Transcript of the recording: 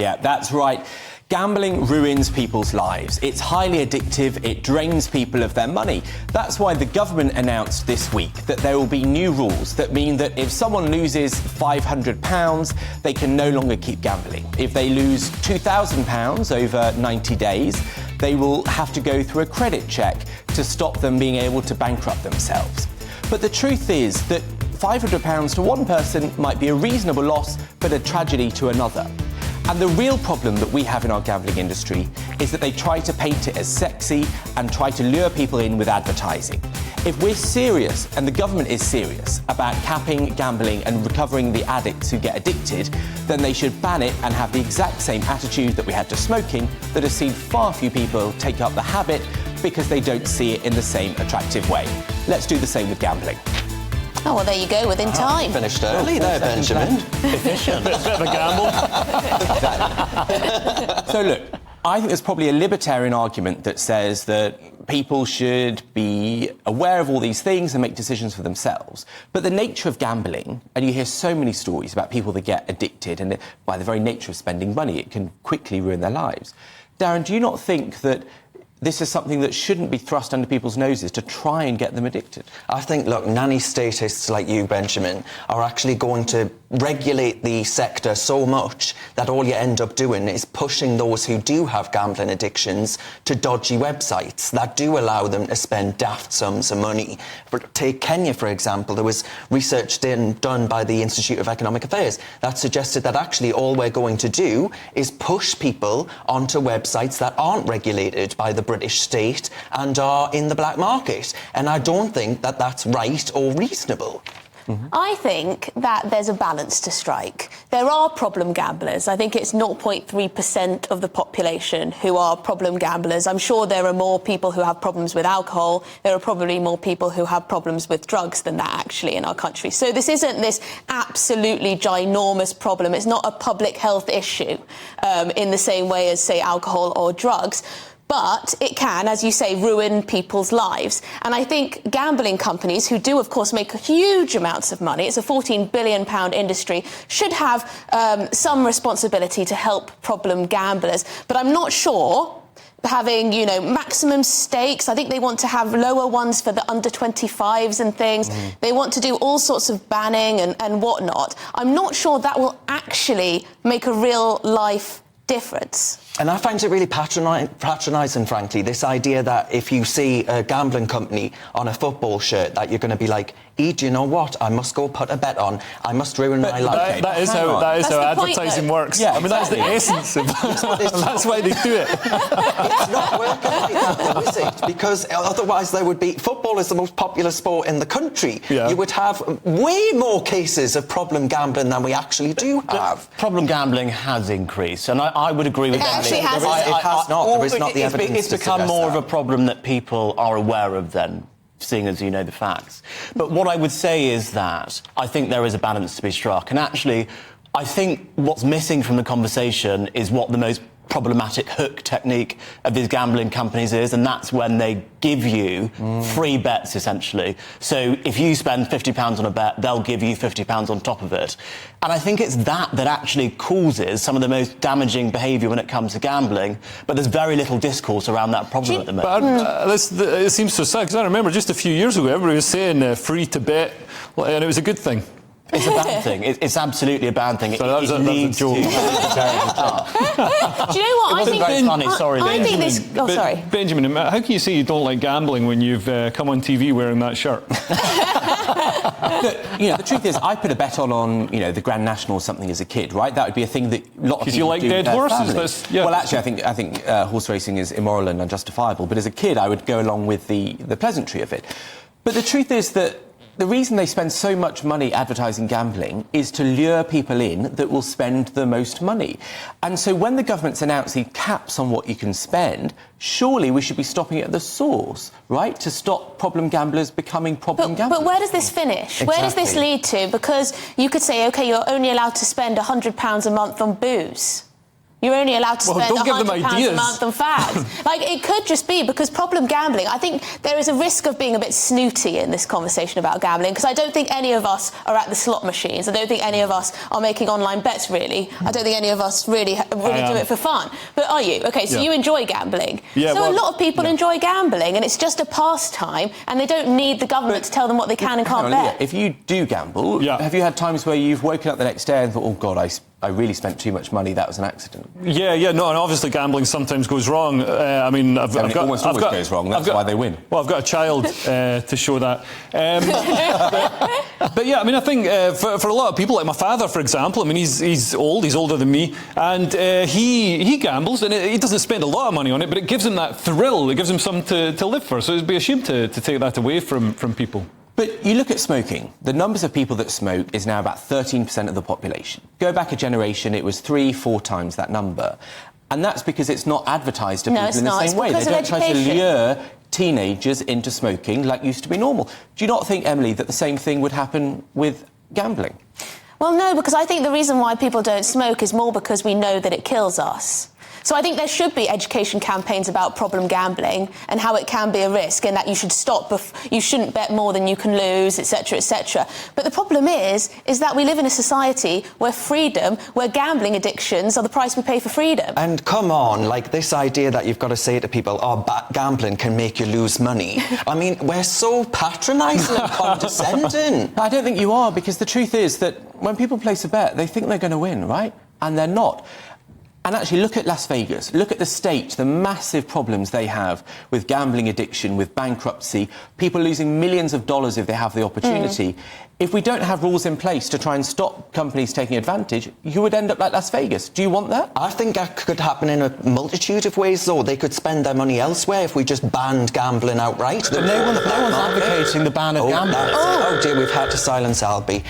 Yeah, that's right. Gambling ruins people's lives. It's highly addictive, it drains people of their money. That's why the government announced this week that there will be new rules that mean that if someone loses £500, they can no longer keep gambling. If they lose £2,000 over 90 days, they will have to go through a credit check to stop them being able to bankrupt themselves. But the truth is that £500 to one person might be a reasonable loss, but a tragedy to another. And the real problem that we have in our gambling industry is that they try to paint it as sexy and try to lure people in with advertising. If we're serious, and the government is serious, about capping gambling and recovering the addicts who get addicted, then they should ban it and have the exact same attitude that we had to smoking that has seen far few people take up the habit because they don't see it in the same attractive way. Let's do the same with gambling. Oh, well, there you go, within time. Finished early there, Benjamin. Efficient. Bit of a gamble. So, look, I think there's probably a libertarian argument that says that people should be aware of all these things and make decisions for themselves. But the nature of gambling, and you hear so many stories about people that get addicted, and by the very nature of spending money, it can quickly ruin their lives. Darren, do you not think that this is something that shouldn't be thrust under people's noses to try and get them addicted? I think, look, nanny statists like you, Benjamin, are actually going to regulate the sector so much that all you end up doing is pushing those who do have gambling addictions to dodgy websites that do allow them to spend daft sums of money. Take Kenya, for example. There was research done by the Institute of Economic Affairs that suggested that actually all we're going to do is push people onto websites that aren't regulated by the British state and are in the black market. And I don't think that that's right or reasonable. I think that there's a balance to strike. There are problem gamblers. I think it's 0.3% of the population who are problem gamblers. I'm sure there are more people who have problems with alcohol. There are probably more people who have problems with drugs than that, actually, in our country. So this isn't this absolutely ginormous problem. It's not a public health issue in the same way as, say, alcohol or drugs. But it can, as you say, ruin people's lives. And I think gambling companies, who do, of course, make huge amounts of money, it's a £14 billion industry, should have some responsibility to help problem gamblers. But I'm not sure having, you know, maximum stakes. I think they want to have lower ones for the under 25s and things. They want to do all sorts of banning and whatnot. I'm not sure that will actually make a real life difference. And I find it really patronising, frankly, this idea that if you see a gambling company on a football shirt, that you're going to be like, do you know what? I must go put a bet on. I must ruin my life. That is how advertising works. Yeah, I mean, that's the essence of that's why they do it. It's not working like that, though, is it? Because otherwise there would be... Football is the most popular sport in the country. Yeah. You would have way more cases of problem gambling than we actually do have. Problem gambling has increased, and I would agree with Emily. It has not. There is not the evidence. It's become more of a problem that people are aware of then, seeing as you know the facts. But what I would say is that I think there is a balance to be struck. And actually, I think what's missing from the conversation is what the most problematic hook technique of these gambling companies is, and that's when they give you free bets, essentially. So if you spend £50 on a bet, they'll give you £50 on top of it. And I think it's that actually causes some of the most damaging behaviour when it comes to gambling, but there's very little discourse around that problem at the moment. But it seems so sad, because I remember just a few years ago, everybody was saying free to bet, and it was a good thing. It's a bad thing. It's absolutely a bad thing. So that was a joke. Do you know what? I think very funny. Sorry, I think this. Oh, sorry, Benjamin. How can you say you don't like gambling when you've come on TV wearing that shirt? Look, you know, the truth is, I put a bet on the Grand National or something as a kid, right? That would be a thing that a lot of people you like do dead with their horses? family. Well, actually, I think horse racing is immoral and unjustifiable. But as a kid, I would go along with the pleasantry of it. But the truth is that the reason they spend so much money advertising gambling is to lure people in that will spend the most money. And so when the government's announcing caps on what you can spend, surely we should be stopping it at the source, right? To stop problem gamblers becoming problem gamblers. But where does this finish? Exactly. Where does this lead to? Because you could say, OK, you're only allowed to spend £100 a month on booze. You're only allowed to spend don't give them £100 a ideas. month on fags. Like, it could just be because problem gambling, I think there is a risk of being a bit snooty in this conversation about gambling, because I don't think any of us are at the slot machines. I don't think any of us are making online bets, really. I don't think any of us really do it for fun. But are you? OK, so you enjoy gambling. Yeah, so a lot of people enjoy gambling, and it's just a pastime, and they don't need the government to tell them what they can and can't bet. If you do gamble, have you had times where you've woken up the next day and thought, oh, God, I really spent too much money, that was an accident? Yeah, no, and obviously gambling sometimes goes wrong. It almost always goes wrong, that's why they win. Well, I've got a child to show that. But yeah, I mean, I think for a lot of people, like my father, for example, I mean, he's old, he's older than me, and he gambles, and he doesn't spend a lot of money on it, but it gives him that thrill, it gives him something to live for, so it'd be a shame to take that away from people. But you look at smoking. The numbers of people that smoke is now about 13% of the population. Go back a generation, it was 3-4 times that number. And that's because it's not advertised to people in the same way. They don't try to lure teenagers into smoking like used to be normal. Do you not think, Emily, that the same thing would happen with gambling? Well, no, because I think the reason why people don't smoke is more because we know that it kills us. So I think there should be education campaigns about problem gambling and how it can be a risk, and that you should stop, you shouldn't bet more than you can lose, etc., etc. But the problem is that we live in a society where gambling addictions are the price we pay for freedom. And come on, like this idea that you've got to say to people, oh, gambling can make you lose money. I mean, we're so patronising and condescending. I don't think you are, because the truth is that when people place a bet, they think they're going to win, right? And they're not. And actually, look at Las Vegas. Look at the state, the massive problems they have with gambling addiction, with bankruptcy, people losing millions of dollars if they have the opportunity. If we don't have rules in place to try and stop companies taking advantage, you would end up like Las Vegas. Do you want that? I think that could happen in a multitude of ways, though. They could spend their money elsewhere if we just banned gambling outright. But no one's advocating the ban of gambling. Oh dear, we've had to silence Albie.